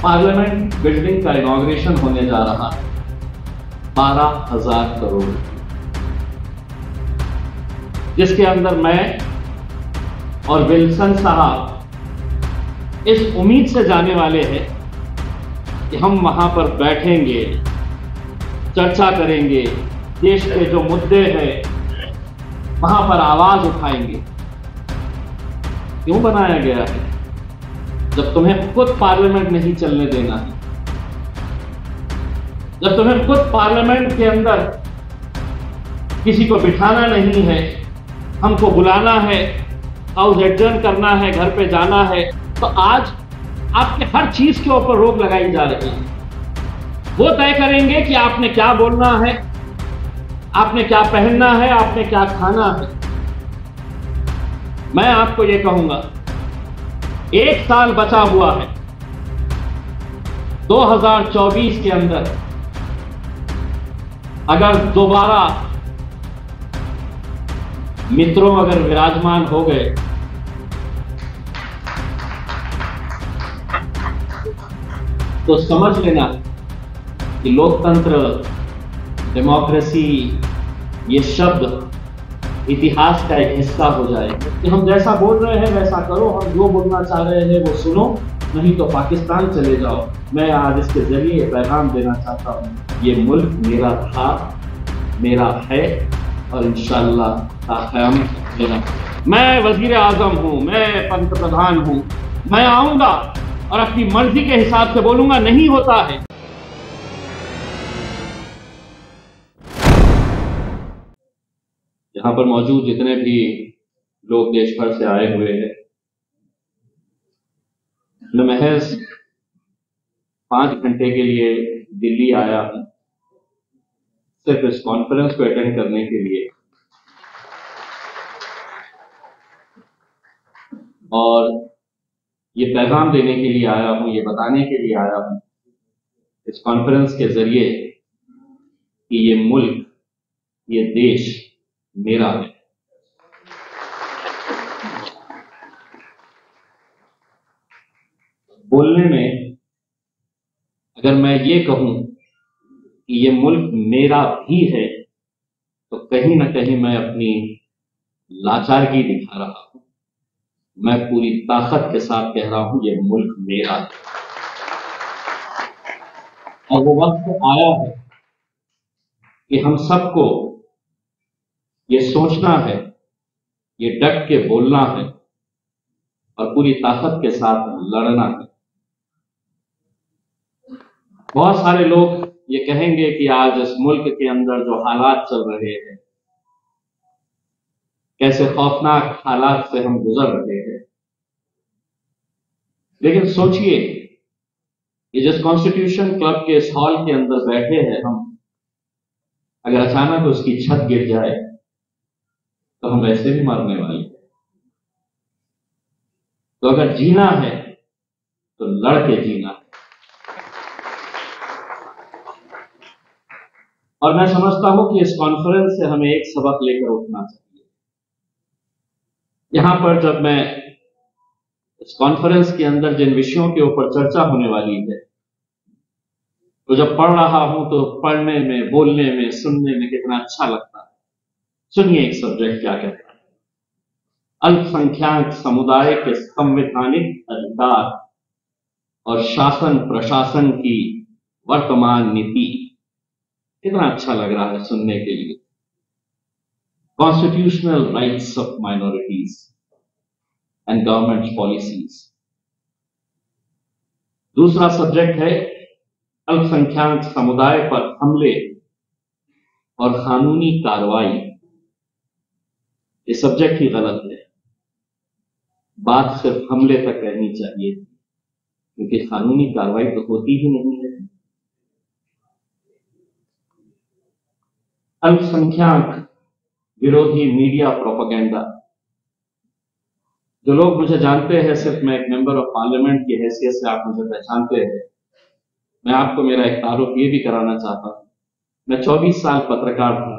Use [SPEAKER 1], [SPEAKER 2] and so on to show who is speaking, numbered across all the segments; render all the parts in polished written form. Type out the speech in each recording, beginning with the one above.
[SPEAKER 1] Parliament building का inauguration होने जा रहा है 12,000 करोड़, जिसके अंदर मैं और विल्सन साहब इस उम्मीद से जाने वाले हैं कि हम वहां पर बैठेंगे, चर्चा करेंगे, देश के जो मुद्दे हैं वहां पर आवाज उठाएंगे। क्यों बनाया गया है? जब तुम्हें खुद पार्लियामेंट नहीं चलने देना है, जब तुम्हें खुद पार्लियामेंट के अंदर किसी को बिठाना नहीं है, हमको बुलाना है, हाउस एडजर्न करना है, घर पे जाना है, तो आज आपके हर चीज के ऊपर रोक लगाई जा रही है। वो तय करेंगे कि आपने क्या बोलना है, आपने क्या पहनना है, आपने क्या खाना है। मैं आपको ये कहूंगा, 1 साल बचा हुआ है 2024 के अंदर। अगर दोबारा मित्रों अगर विराजमान हो गए तो समझ लेना कि लोकतंत्र, डेमोक्रेसी, ये शब्द इतिहास का एक हिस्सा हो जाएगा कि हम जैसा बोल रहे हैं वैसा करो, हम जो बोलना चाह रहे हैं वो सुनो, नहीं तो पाकिस्तान चले जाओ। मैं आज इसके जरिए पैगाम देना चाहता हूं, ये मुल्क मेरा था, मेरा है और इंशाअल्लाह क़यामत मेरा। मैं वजीर आजम हूं, मैं पंतप्रधान हूं, मैं आऊंगा और अपनी मर्जी के हिसाब से बोलूंगा, नहीं होता है। यहां पर मौजूद जितने भी लोग देश भर से आए हुए हैं, मैं महज 5 घंटे के लिए दिल्ली आया हूं, सिर्फ इस कॉन्फ्रेंस को अटेंड करने के लिए, और ये पैगाम देने के लिए आया हूं, ये बताने के लिए आया हूं इस कॉन्फ्रेंस के जरिए कि ये मुल्क, ये देश मेरा है। बोलने में अगर मैं ये कहूं कि ये मुल्क मेरा भी है, तो कहीं ना कहीं मैं अपनी लाचारगी दिखा रहा हूं। मैं पूरी ताकत के साथ कह रहा हूं, ये मुल्क मेरा है। और वो वक्त आया है कि हम सबको ये सोचना है, ये डट के बोलना है और पूरी ताकत के साथ लड़ना है। बहुत सारे लोग ये कहेंगे कि आज इस मुल्क के अंदर जो हालात चल रहे हैं, कैसे खौफनाक हालात से हम गुजर रहे हैं, लेकिन सोचिए, ये जिस कॉन्स्टिट्यूशन क्लब के इस हॉल के अंदर बैठे हैं हम, अगर अचानक उसकी छत गिर जाए तो हम वैसे भी मरने वाले हैं। तो अगर जीना है तो लड़ के जीना है। और मैं समझता हूं कि इस कॉन्फ्रेंस से हमें एक सबक लेकर उठना चाहिए। यहां पर जब मैं इस कॉन्फ्रेंस के अंदर जिन विषयों के ऊपर चर्चा होने वाली है, तो जब पढ़ रहा हूं तो पढ़ने में, बोलने में, सुनने में कितना अच्छा लगता है। सुनिए एक सब्जेक्ट क्या कहता है। अल्पसंख्यक समुदाय के संवैधानिक अधिकार और शासन प्रशासन की वर्तमान नीति। कितना अच्छा लग रहा है सुनने के लिए। Constitutional rights of minorities and government policies. दूसरा सब्जेक्ट है अल्पसंख्यक समुदाय पर हमले और कानूनी कार्रवाई। ये सब्जेक्ट ही गलत है। बात सिर्फ हमले तक रहनी चाहिए, क्योंकि कानूनी कार्रवाई तो होती ही नहीं है। अल्पसंख्यक विरोधी मीडिया प्रोपेगेंडा। जो लोग मुझे जानते हैं, सिर्फ मैं एक मेंबर ऑफ पार्लियामेंट की हैसियत से आप मुझे पहचानते हैं। मैं आपको मेरा एक तारुफ ये भी कराना चाहता हूं। मैं 24 साल पत्रकार था।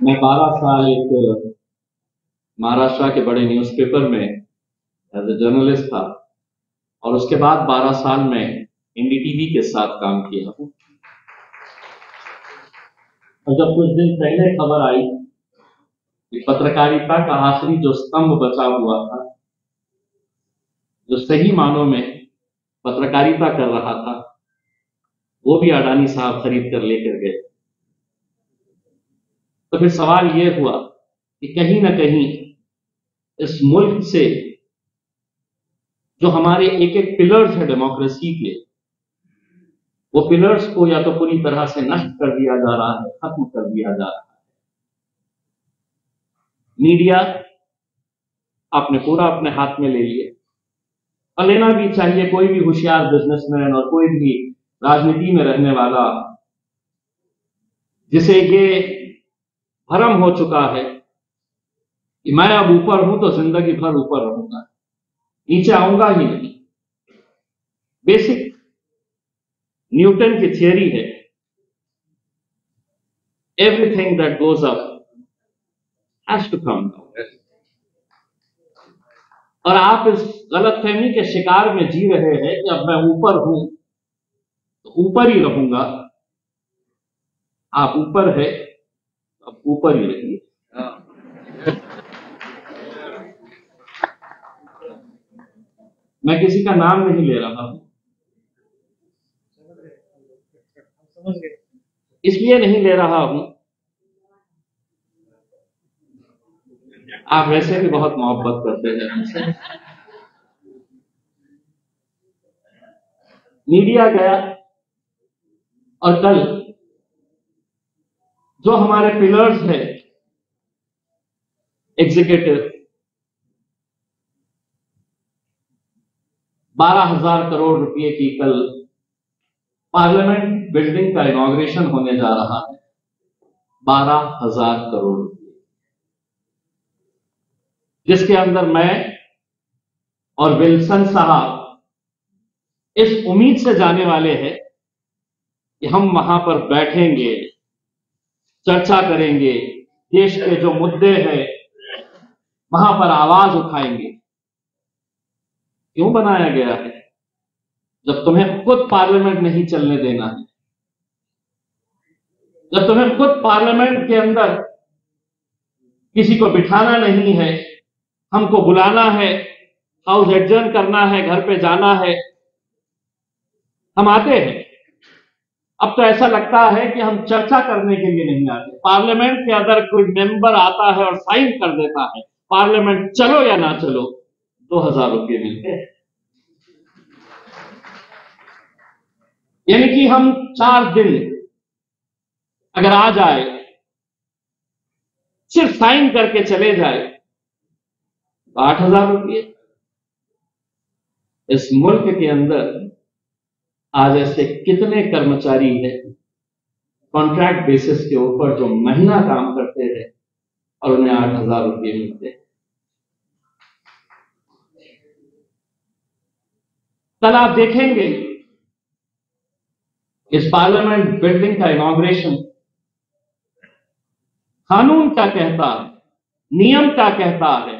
[SPEAKER 1] मैं 12 साल एक महाराष्ट्र के बड़े न्यूज़पेपर में एज ए जर्नलिस्ट था, और उसके बाद 12 साल में एनडीटीवी के साथ काम किया हूं। और जब कुछ दिन पहले खबर आई कि पत्रकारिता का आखिरी जो स्तंभ बचा हुआ था, जो सही मानों में पत्रकारिता कर रहा था, वो भी अडानी साहब खरीद कर लेकर गए, तो फिर सवाल ये हुआ कि कहीं ना कहीं इस मुल्क से जो हमारे एक एक पिलर्स है डेमोक्रेसी के, वो पिलर्स को या तो पूरी तरह से नष्ट कर दिया जा रहा है, खत्म कर दिया जा रहा है। मीडिया आपने पूरा अपने हाथ में ले लिया, और लेना भी चाहिए। कोई भी होशियार बिजनेसमैन और कोई भी राजनीति में रहने वाला, जिसे ये भ्रम हो चुका है कि मैं अब ऊपर हूं तो जिंदगी भर ऊपर रहूंगा, नीचे आऊंगा ही नहीं। बेसिक न्यूटन की थियरी है, everything that goes up has to come down. और आप इस गलतफहमी के शिकार में जी रहे हैं कि अब मैं ऊपर हूं तो ऊपर ही रहूंगा। आप ऊपर है, अब ऊपर ही रहिए। मैं किसी का नाम नहीं ले रहा हूं, इसलिए नहीं ले रहा हूं, आप वैसे भी बहुत मोहब्बत करते हैं हमसे। मीडिया गया, और कल जो हमारे पिलर्स है एग्जीक्यूटिव, 12,000 करोड़ रुपए की कल पार्लियामेंट बिल्डिंग का इनॉग्रेशन होने जा रहा है। 12,000 करोड़ रुपए, जिसके अंदर मैं और विल्सन साहब इस उम्मीद से जाने वाले हैं कि हम वहां पर बैठेंगे, चर्चा करेंगे, देश के जो मुद्दे हैं वहां पर आवाज उठाएंगे। क्यों बनाया गया है? जब तुम्हें खुद पार्लियामेंट नहीं चलने देना है, जब तुम्हें खुद पार्लियामेंट के अंदर किसी को बिठाना नहीं है, हमको बुलाना है, हाउस एडजर्न करना है, घर पे जाना है, हम आते हैं। अब तो ऐसा लगता है कि हम चर्चा करने के लिए नहीं आते। पार्लियामेंट के अंदर कोई मेंबर आता है और साइन कर देता है, पार्लियामेंट चलो या ना चलो, 2,000 रुपये मिलते हैं। यानी कि हम 4 दिन अगर आ जाए, सिर्फ साइन करके चले जाए, तो 8,000 रुपये। इस मुल्क के अंदर आज ऐसे कितने कर्मचारी हैं कॉन्ट्रैक्ट बेसिस के ऊपर जो महीना काम करते हैं और उन्हें 8,000 रुपये मिलते हैं। कल आप देखेंगे इस पार्लियामेंट बिल्डिंग का इनॉग्रेशन कानून क्या कहता है, नियम क्या कहता है,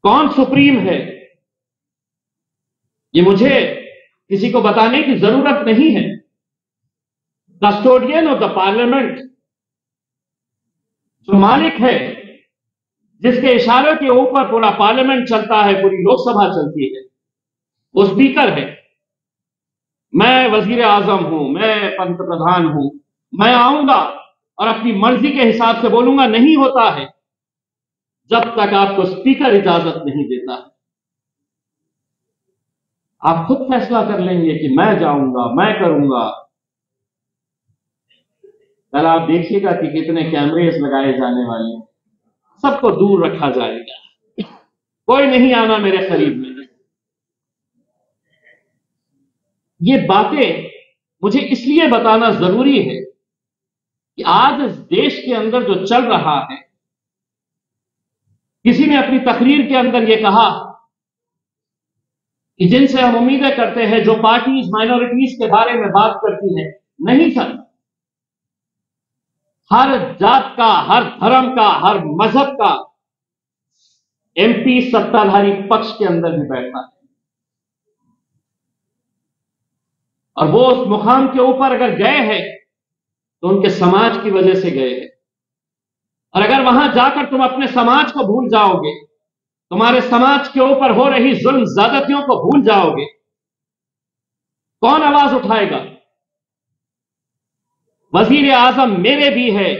[SPEAKER 1] कौन सुप्रीम है, ये मुझे किसी को बताने की जरूरत नहीं है। कस्टोडियन ऑफ द पार्लियामेंट, जो मालिक है, जिसके इशारे के ऊपर पूरा पार्लियामेंट चलता है, पूरी लोकसभा चलती है, वो स्पीकर है। मैं वजीर आजम हूं, मैं पंतप्रधान हूं, मैं आऊंगा और अपनी मर्जी के हिसाब से बोलूंगा, नहीं होता है जब तक आपको स्पीकर इजाजत नहीं देता है। आप खुद फैसला कर लेंगे कि मैं जाऊंगा, मैं करूंगा। कल आप देखिएगा कि कितने कैमरेस लगाए जाने वाले हैं, सबको दूर रखा जाएगा, कोई नहीं आना मेरे करीब में। ये बातें मुझे इसलिए बताना जरूरी है कि आज इस देश के अंदर जो चल रहा है, किसी ने अपनी तकरीर के अंदर यह कहा कि जिनसे हम उम्मीदें करते हैं, जो पार्टीज माइनॉरिटीज के बारे में बात करती है, नहीं सर, हर जात का, हर धर्म का, हर मजहब का एमपी सत्ताधारी पक्ष के अंदर भी बैठा है, और वो उस मुकाम के ऊपर अगर गए हैं तो उनके समाज की वजह से गए हैं। और अगर वहां जाकर तुम अपने समाज को भूल जाओगे, तुम्हारे समाज के ऊपर हो रही जुल्म ज्यादतियों को भूल जाओगे, कौन आवाज उठाएगा? वजीर आजम मेरे भी है,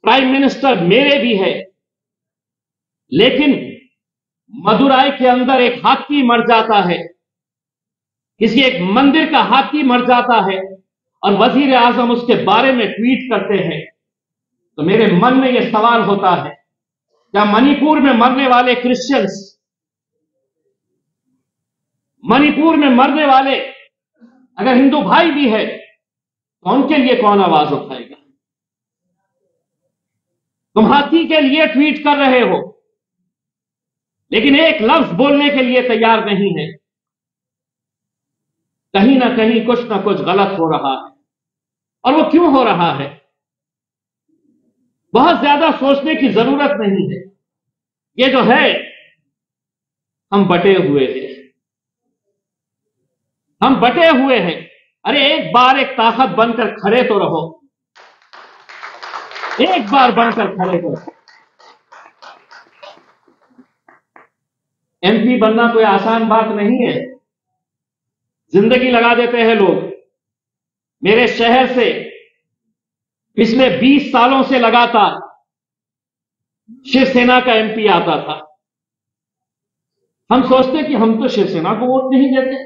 [SPEAKER 1] प्राइम मिनिस्टर मेरे भी है, लेकिन मदुराई के अंदर एक हाथी मर जाता है, किसी एक मंदिर का हाथी मर जाता है, और वजीर आजम उसके बारे में ट्वीट करते हैं, तो मेरे मन में यह सवाल होता है, क्या मणिपुर में मरने वाले क्रिश्चियंस, मणिपुर में मरने वाले अगर हिंदू भाई भी है तो उनके लिए कौन आवाज उठाएगा? तुम हाथी के लिए ट्वीट कर रहे हो, लेकिन एक लफ्ज बोलने के लिए तैयार नहीं है। कहीं ना कहीं कुछ ना कुछ गलत हो रहा है, और वो क्यों हो रहा है बहुत ज्यादा सोचने की जरूरत नहीं है। ये जो है, हम बटे हुए हैं, हम बटे हुए हैं। अरे एक बार एक ताकत बनकर खड़े तो रहो, एक बार बनकर खड़े तो रहो। एमपी बनना कोई आसान बात नहीं है, जिंदगी लगा देते हैं लोग। मेरे शहर से पिछले 20 सालों से लगातार शिवसेना का एमपी आता था। हम सोचते कि हम तो शिवसेना को वोट नहीं देते,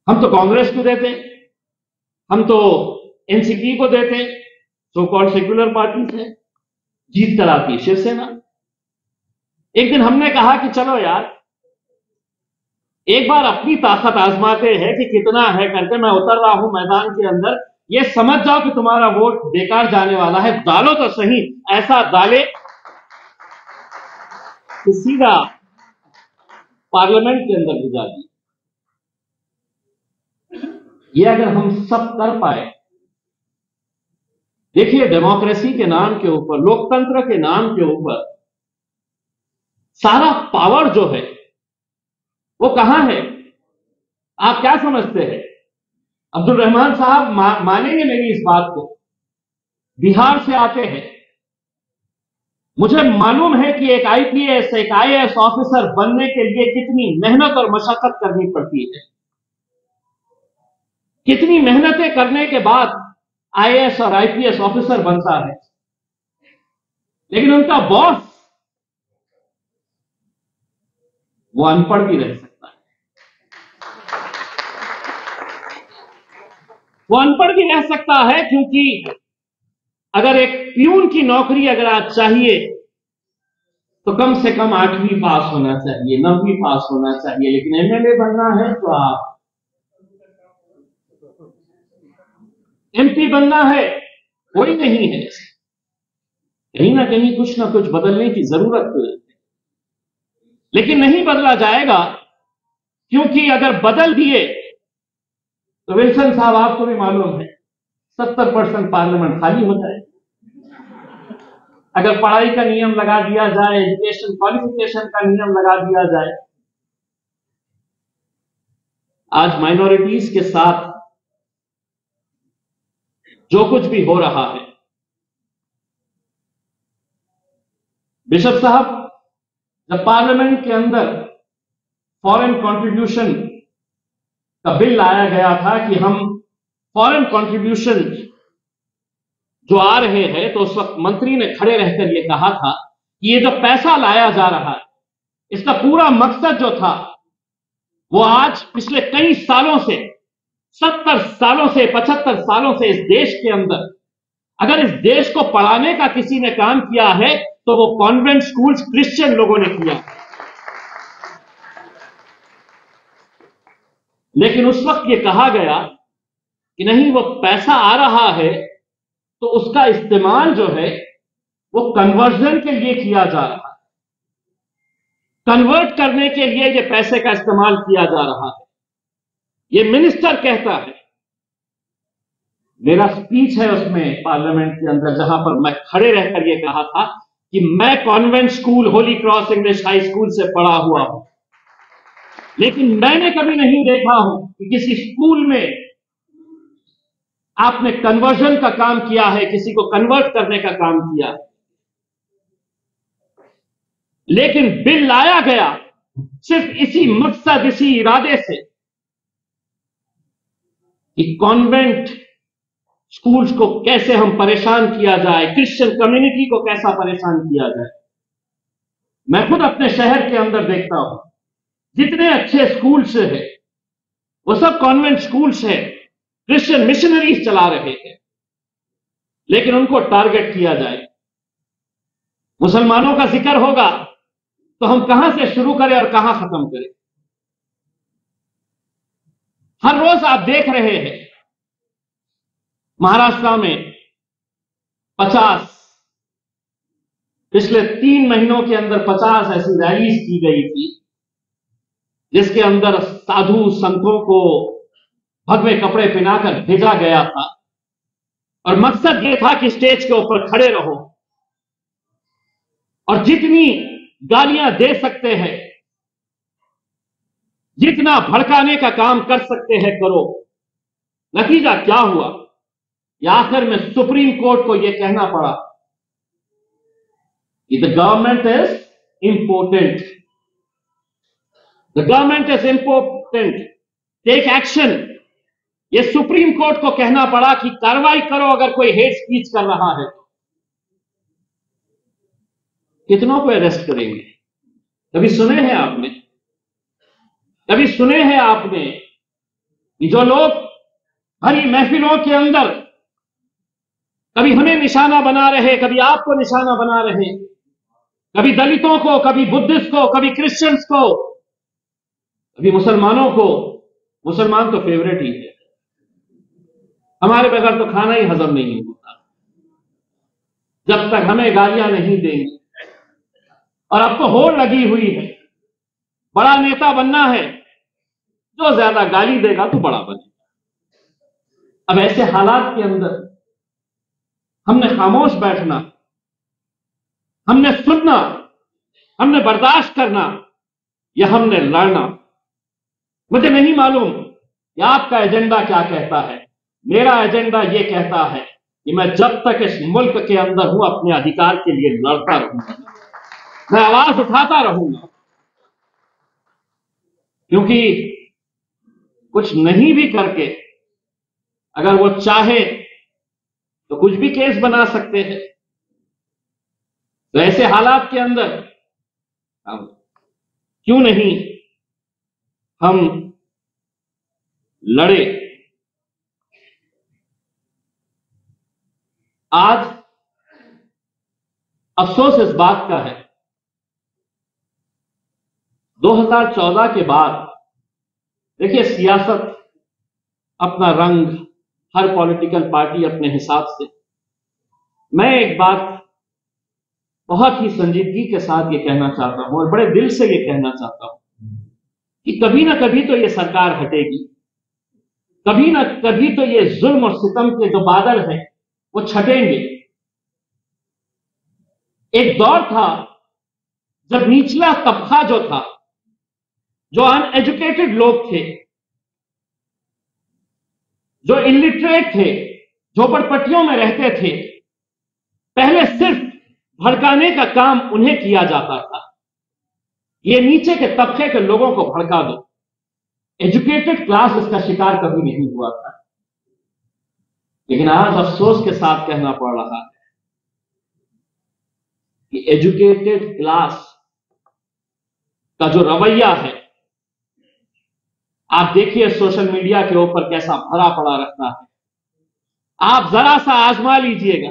[SPEAKER 1] हम तो कांग्रेस को देते, हम तो एनसीपी को देते, सो कॉल्ड सेक्युलर पार्टी से, जीत कर आती शिवसेना। एक दिन हमने कहा कि चलो यार, एक बार अपनी ताकत आजमाते हैं कि कितना है करके। मैं उतर रहा हूं मैदान के अंदर, ये समझ जाओ कि तुम्हारा वोट बेकार जाने वाला है, डालो तो सही, ऐसा डाले कि सीधा पार्लियामेंट के अंदर भिजा दिए। ये अगर हम सब कर पाए, देखिए डेमोक्रेसी के नाम के ऊपर, लोकतंत्र के नाम के ऊपर सारा पावर जो है वो कहां है? आप क्या समझते हैं? अब्दुल रहमान साहब मानेंगे मेरी इस बात को, बिहार से आते हैं। मुझे मालूम है कि एक आईपीएस, एक आईएएस ऑफिसर बनने के लिए कितनी मेहनत और मशक्कत करनी पड़ती है, कितनी मेहनतें करने के बाद आईएएस और आईपीएस ऑफिसर बनता है। लेकिन उनका बॉस वो अनपढ़ भी रह सकता है, वो अनपढ़ भी रह सकता है, क्योंकि अगर एक प्यून की नौकरी अगर आज चाहिए तो कम से कम 8वीं पास होना चाहिए, 9वीं पास होना चाहिए। लेकिन एमएलए बनना है तो आप, एमपी बनना है कोई नहीं है। कहीं ना कहीं कुछ ना कुछ बदलने की जरूरत है, लेकिन नहीं बदला जाएगा, क्योंकि अगर बदल दिए तो विल्सन साहब आपको भी मालूम है 70% पार्लियामेंट खाली हो जाए। अगर पढ़ाई का नियम लगा दिया जाए, एजुकेशन क्वालिफिकेशन का नियम लगा दिया जाए, आज माइनॉरिटीज के साथ जो कुछ भी हो रहा है, बिशप साहब, जब पार्लियामेंट के अंदर फॉरेन कंट्रीब्यूशन का बिल लाया गया था कि हम फॉरेन कंट्रीब्यूशन जो आ रहे हैं, तो उस वक्त मंत्री ने खड़े रहकर यह कहा था कि ये जो पैसा लाया जा रहा है, इसका पूरा मकसद जो था वो आज पिछले कई सालों से, 70 सालों से, 75 सालों से इस देश के अंदर अगर इस देश को पढ़ाने का किसी ने काम किया है तो वो कॉन्वेंट स्कूल्स क्रिश्चियन लोगों ने किया। लेकिन उस वक्त ये कहा गया कि नहीं, वो पैसा आ रहा है तो उसका इस्तेमाल जो है वो कन्वर्जन के लिए किया जा रहा है, कन्वर्ट करने के लिए ये पैसे का इस्तेमाल किया जा रहा है। ये मिनिस्टर कहता है, मेरा स्पीच है उसमें पार्लियामेंट के अंदर, जहां पर मैं खड़े रहकर ये कहा था कि मैं convent school Holi cross English high school से पढ़ा हुआ हूं, लेकिन मैंने कभी नहीं देखा हूं कि किसी स्कूल में आपने कन्वर्जन का काम किया है, किसी को कन्वर्ट करने का काम किया है। लेकिन बिल लाया गया सिर्फ इसी मकसद, इसी इरादे से कि कॉन्वेंट स्कूल्स को कैसे हम परेशान किया जाए, क्रिश्चियन कम्युनिटी को कैसा परेशान किया जाए। मैं खुद अपने शहर के अंदर देखता हूं, जितने अच्छे स्कूल्स हैं वो सब कॉन्वेंट स्कूल्स हैं, क्रिश्चियन मिशनरीज चला रहे हैं, लेकिन उनको टारगेट किया जाए। मुसलमानों का जिक्र होगा तो हम कहां से शुरू करें और कहां खत्म करें। हर रोज आप देख रहे हैं महाराष्ट्र में 50, पिछले 3 महीनों के अंदर 50 ऐसी रैलीज की गई थी, जिसके अंदर साधु संतों को भगवे कपड़े पहनाकर भेजा गया था और मकसद यह था कि स्टेज के ऊपर खड़े रहो और जितनी गालियां दे सकते हैं, जितना भड़काने का काम कर सकते हैं करो। नतीजा क्या हुआ, या आखिर में सुप्रीम कोर्ट को यह कहना पड़ा कि the government is important, the government is important, take action. यह सुप्रीम कोर्ट को कहना पड़ा कि कार्रवाई करो अगर कोई हेट स्पीच कर रहा है। कितनों को अरेस्ट करेंगे? कभी सुने हैं आपने, कभी सुने हैं आपने कि जो लोग भरी महफिलों के अंदर कभी हमें निशाना बना रहे, कभी आपको निशाना बना रहे, कभी दलितों को, कभी बुद्धिस्ट को, कभी क्रिश्चियंस को, कभी मुसलमानों को। मुसलमान तो फेवरेट ही है, हमारे बगैर तो खाना ही हजम नहीं होता जब तक हमें गालियां नहीं देंगे। और अब तो होड़ लगी हुई है, बड़ा नेता बनना है, जो ज्यादा गाली देगा तो बड़ा बनेगा। अब ऐसे हालात के अंदर हमने खामोश बैठना, हमने सुनना, हमने बर्दाश्त करना, या हमने लड़ना। मुझे नहीं मालूम कि आपका एजेंडा क्या कहता है। मेरा एजेंडा यह कहता है कि मैं जब तक इस मुल्क के अंदर हूं अपने अधिकार के लिए लड़ता रहूंगा, मैं आवाज उठाता रहूंगा, क्योंकि कुछ नहीं भी करके अगर वो चाहे तो कुछ भी केस बना सकते हैं। तो ऐसे हालात के अंदर क्यों नहीं हम लड़े। आज अफसोस इस बात का है, 2014 के बाद देखिए सियासत अपना रंग, हर पॉलिटिकल पार्टी अपने हिसाब से। मैं एक बात बहुत ही संजीदगी के साथ ये कहना चाहता हूं और बड़े दिल से ये कहना चाहता हूं कि कभी ना कभी तो ये सरकार हटेगी, कभी ना कभी तो ये जुल्म और सितम के जो बादल हैं वो छटेंगे। एक दौर था जब निचला तबका जो था, जो अनएजुकेटेड लोग थे, जो इलिटरेट थे, झोपड़पट्टियों में रहते थे, पहले सिर्फ भड़काने का काम उन्हें किया जाता था। ये नीचे के तबके के लोगों को भड़का दो। एजुकेटेड क्लास इसका शिकार कभी नहीं हुआ था। लेकिन आज अफसोस के साथ कहना पड़ रहा है कि एजुकेटेड क्लास का जो रवैया है, आप देखिए सोशल मीडिया के ऊपर कैसा भरा पड़ा रहता है। आप जरा सा आजमा लीजिएगा,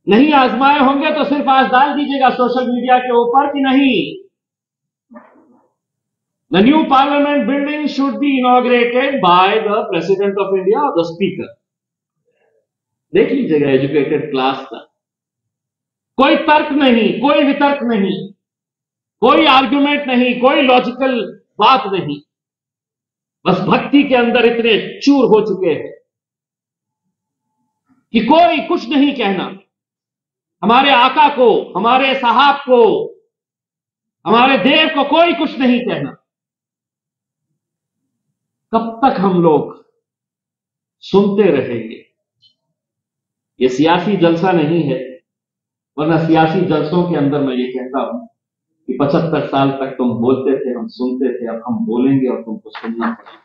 [SPEAKER 1] नहीं आजमाए होंगे तो सिर्फ आज डाल दीजिएगा सोशल मीडिया के ऊपर कि नहीं, the new parliament building should be inaugurated by the president of India और द स्पीकर। देख लीजिएगा एजुकेटेड क्लास का कोई तर्क नहीं, कोई वितर्क नहीं, कोई आर्गुमेंट नहीं, कोई लॉजिकल बात नहीं, बस भक्ति के अंदर इतने चूर हो चुके हैं कि कोई कुछ नहीं कहना। हमारे आका को, हमारे साहब को, हमारे देव को कोई कुछ नहीं कहना। कब तक हम लोग सुनते रहेंगे? ये सियासी जलसा नहीं है, वरना सियासी जलसों के अंदर मैं ये कहता हूं कि 75 साल तक तुम बोलते थे, हम सुनते थे, अब हम बोलेंगे और तुमको सुनना पड़ेगा,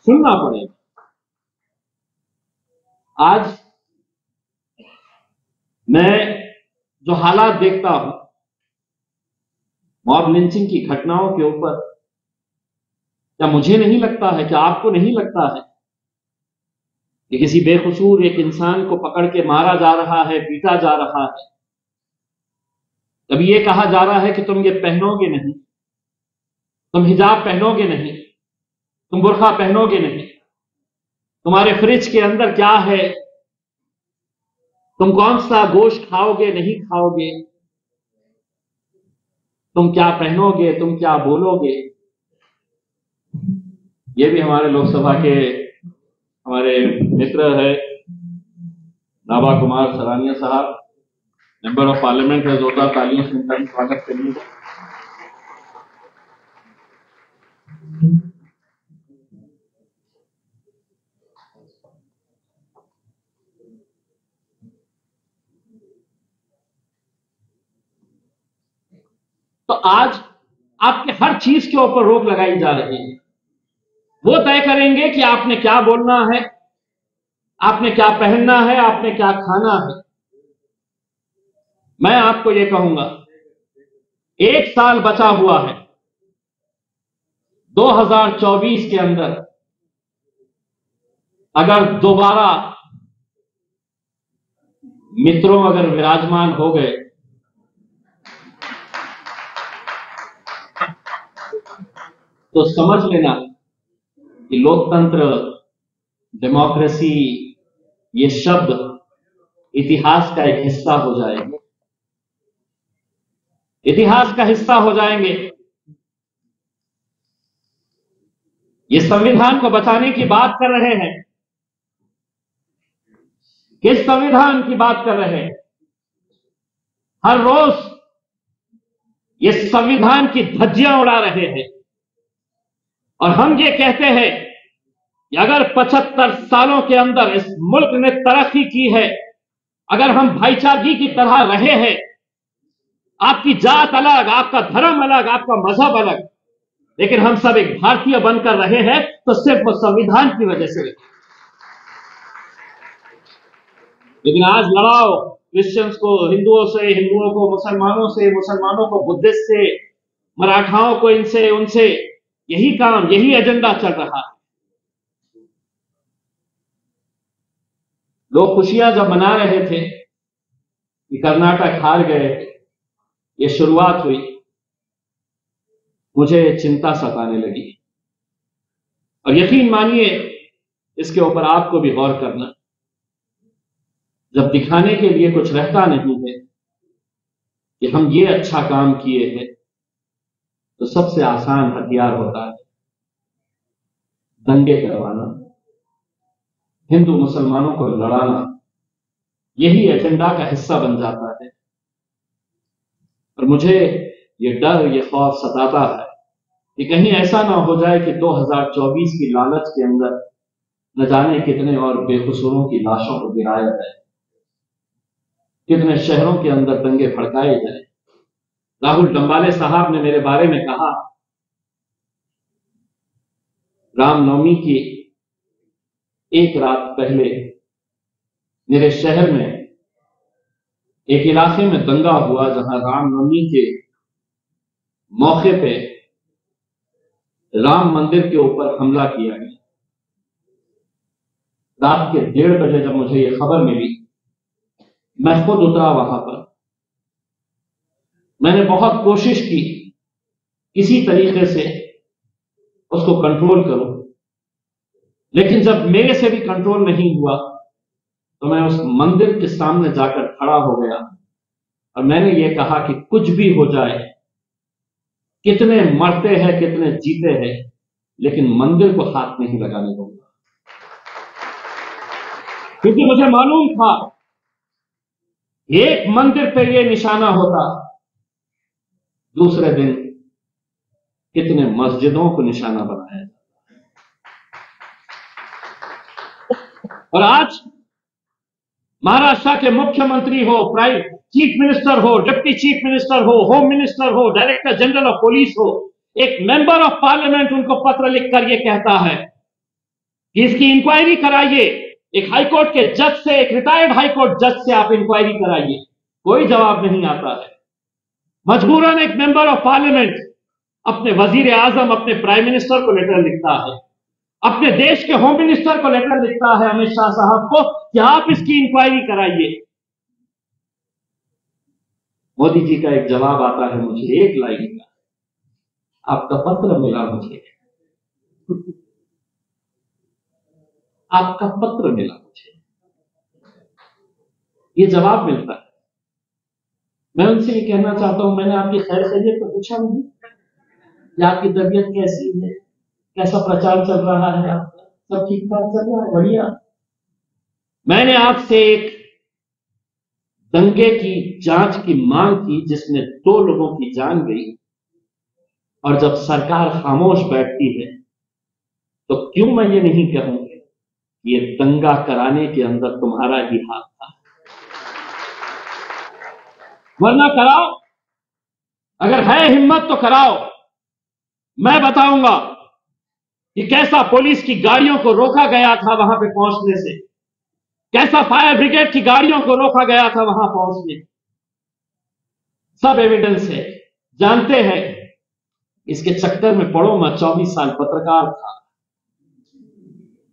[SPEAKER 1] सुनना पड़ेगा। आज मैं जो हालात देखता हूं मॉब लिंचिंग की घटनाओं के ऊपर, क्या मुझे नहीं लगता है, क्या आपको नहीं लगता है कि किसी बेकसूर एक इंसान को पकड़ के मारा जा रहा है, पीटा जा रहा है? कभी ये कहा जा रहा है कि तुम ये पहनोगे नहीं, तुम हिजाब पहनोगे नहीं, तुम बुर्का पहनोगे नहीं, तुम्हारे फ्रिज के अंदर क्या है, तुम कौन सा गोश्त खाओगे नहीं खाओगे, तुम क्या पहनोगे, तुम क्या बोलोगे। ये भी हमारे लोकसभा के हमारे मित्र है नाबा कुमार सरानिया साहब, मेंबर ऑफ पार्लियामेंट है, जोरदार तालियों से उनका स्वागत करिए। तो आज आपके हर चीज के ऊपर रोक लगाई जा रही है। वो तय करेंगे कि आपने क्या बोलना है, आपने क्या पहनना है, आपने क्या खाना है। मैं आपको ये कहूंगा, 1 साल बचा हुआ है 2024 के अंदर। अगर दोबारा मित्रों अगर विराजमान हो गए तो समझ लेना कि लोकतंत्र, डेमोक्रेसी, ये शब्द इतिहास का एक हिस्सा हो जाएंगे, इतिहास का हिस्सा हो जाएंगे। ये संविधान को बचाने की बात कर रहे हैं। किस संविधान की बात कर रहे हैं? हर रोज ये संविधान की धज्जियां उड़ा रहे हैं और हम ये कहते हैं कि अगर 75 सालों के अंदर इस मुल्क ने तरक्की की है, अगर हम भाईचारगी की तरह रहे हैं, आपकी जात अलग, आपका धर्म अलग, आपका मजहब अलग, लेकिन हम सब एक भारतीय बनकर रहे हैं, तो सिर्फ वो संविधान की वजह से। लेकिन आज लड़ाओ क्रिश्चियंस को हिंदुओं से, हिंदुओं को मुसलमानों से, मुसलमानों को बुद्धिस्ट से, मराठाओं को इनसे उनसे, यही काम, यही एजेंडा चल रहा है। लोग खुशियां जब मना रहे थे कि कर्नाटक हार गए, ये शुरुआत हुई, मुझे चिंता सताने लगी। और यकीन मानिए इसके ऊपर आपको भी गौर करना, जब दिखाने के लिए कुछ रहता नहीं है कि हम ये अच्छा काम किए हैं, तो सबसे आसान हथियार होता है दंगे करवाना, हिंदू मुसलमानों को लड़ाना। यही एजेंडा का हिस्सा बन जाता है। और मुझे ये डर, ये खौफ सताता है कि कहीं ऐसा ना हो जाए कि 2024 की लालच के अंदर न जाने कितने और बेकसूरों की लाशों को गिराया जाए, कितने शहरों के अंदर दंगे भड़काए जाए। राहुल डंबाले साहब ने मेरे बारे में कहा, रामनवमी की एक रात पहले मेरे शहर में एक इलाके में दंगा हुआ, जहां रामनवमी के मौके पे राम मंदिर के ऊपर हमला किया गया। रात के 1:30 बजे जब मुझे यह खबर मिली, मैं खुद उतरा वहां पर। मैंने बहुत कोशिश की किसी तरीके से उसको कंट्रोल करूं, लेकिन जब मेरे से भी कंट्रोल नहीं हुआ तो मैं उस मंदिर के सामने जाकर खड़ा हो गया और मैंने ये कहा कि कुछ भी हो जाए, कितने मरते हैं, कितने जीते हैं, लेकिन मंदिर को हाथ नहीं लगाने दूंगा। क्योंकि मुझे मालूम था एक मंदिर पे ये निशाना होता, दूसरे दिन कितने मस्जिदों को निशाना बनाया जाता। और आज महाराष्ट्र के मुख्यमंत्री हो, चीफ मिनिस्टर हो, डिप्टी चीफ मिनिस्टर हो, होम मिनिस्टर हो, डायरेक्टर जनरल ऑफ पुलिस हो, एक मेंबर ऑफ पार्लियामेंट उनको पत्र लिखकर यह कहता है कि इसकी इंक्वायरी कराइए, एक हाईकोर्ट के जज से, एक रिटायर्ड हाईकोर्ट जज से आप इंक्वायरी कराइए, कोई जवाब नहीं आता है। मजबूरन एक मेंबर ऑफ पार्लियामेंट अपने वजीर आजम, अपने प्राइम मिनिस्टर को लेटर लिखता है, अपने देश के होम मिनिस्टर को लेटर लिखता है, अमित शाह साहब को, कि आप इसकी इंक्वायरी कराइए। मोदी जी का एक जवाब आता है मुझे, एक लाइन का, आपका पत्र मिला मुझे, आपका पत्र मिला मुझे, ये जवाब मिलता है। मैं उनसे ये कहना चाहता हूं, मैंने आपकी खैर खैरियत तो पूछा नहीं कि आपकी तबीयत कैसी है, कैसा प्रचार चल रहा है, आपका सब ठीक ठाक चल रहा है, बढ़िया। मैंने आपसे एक दंगे की जांच की मांग की जिसमें 2 लोगों की जान गई, और जब सरकार खामोश बैठती है तो क्यों मैं ये नहीं कहूं कि ये दंगा कराने के अंदर तुम्हारा ही हाथ था। वरना कराओ, अगर है हिम्मत तो कराओ। मैं बताऊंगा कि कैसा पुलिस की गाड़ियों को रोका गया था वहां पे पहुंचने से, कैसा फायर ब्रिगेड की गाड़ियों को रोका गया था वहां पहुंचने, सब एविडेंस है, जानते हैं। इसके चक्कर में पड़ो मैं 24 साल पत्रकार था,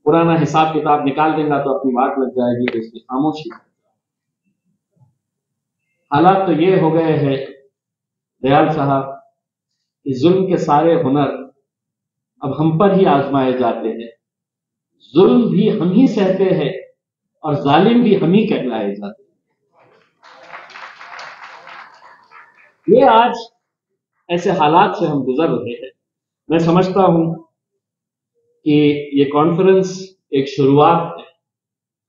[SPEAKER 1] पुराना हिसाब किताब निकाल देगा तो अपनी बात लग जाएगी, तो इसकी खामोशी। हालात तो ये हो गए हैं दयाल साहब, इस जुल्म के सारे हुनर अब हम पर ही आजमाए जाते हैं। जुल्म भी हम ही सहते हैं और जालिम भी हम ही कहलाए जाते हैं। ये आज ऐसे हालात से हम गुजर रहे हैं। मैं समझता हूं कि ये कॉन्फ्रेंस एक शुरुआत है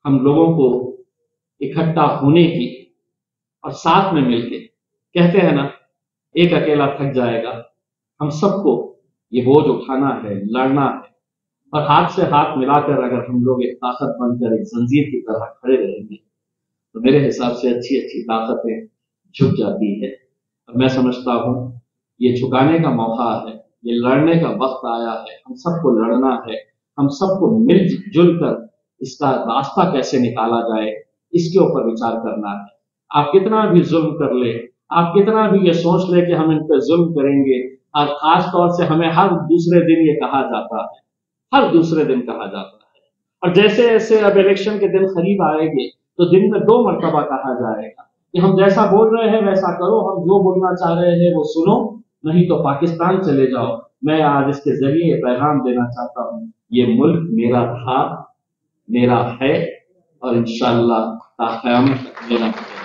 [SPEAKER 1] हम लोगों को इकट्ठा होने की, और साथ में मिलके, कहते हैं ना, एक अकेला थक जाएगा, हम सबको ये बोझ उठाना है, लड़ना है, और हाथ से हाथ मिलाकर अगर हम लोग एक ताकत बनकर एक जंजीर की तरह खड़े रहेंगे तो मेरे हिसाब से अच्छी अच्छी ताकतें झुक जाती है। और मैं समझता हूं ये झुकाने का मौका है, ये लड़ने का वक्त आया है, हम सबको लड़ना है, हम सबको मिलजुल कर इसका रास्ता कैसे निकाला जाए इसके ऊपर विचार करना है। आप कितना भी जुल्म कर ले, आप कितना भी ये सोच ले कि हम इन पर जुल्म करेंगे, और खास तौर से हमें हर दूसरे दिन ये कहा जाता है, हर दूसरे दिन कहा जाता है, और जैसे जैसे अब इलेक्शन के दिन करीब आएंगे तो दिन में 2 मरतबा कहा जाएगा कि हम जैसा बोल रहे हैं वैसा करो, हम जो बोलना चाह रहे हैं वो सुनो, नहीं तो पाकिस्तान चले जाओ। मैं आज इसके जरिए पैगाम देना चाहता हूं, ये मुल्क मेरा था, मेरा है, और इंशाअल्लाह क़यामत तक मेरा है।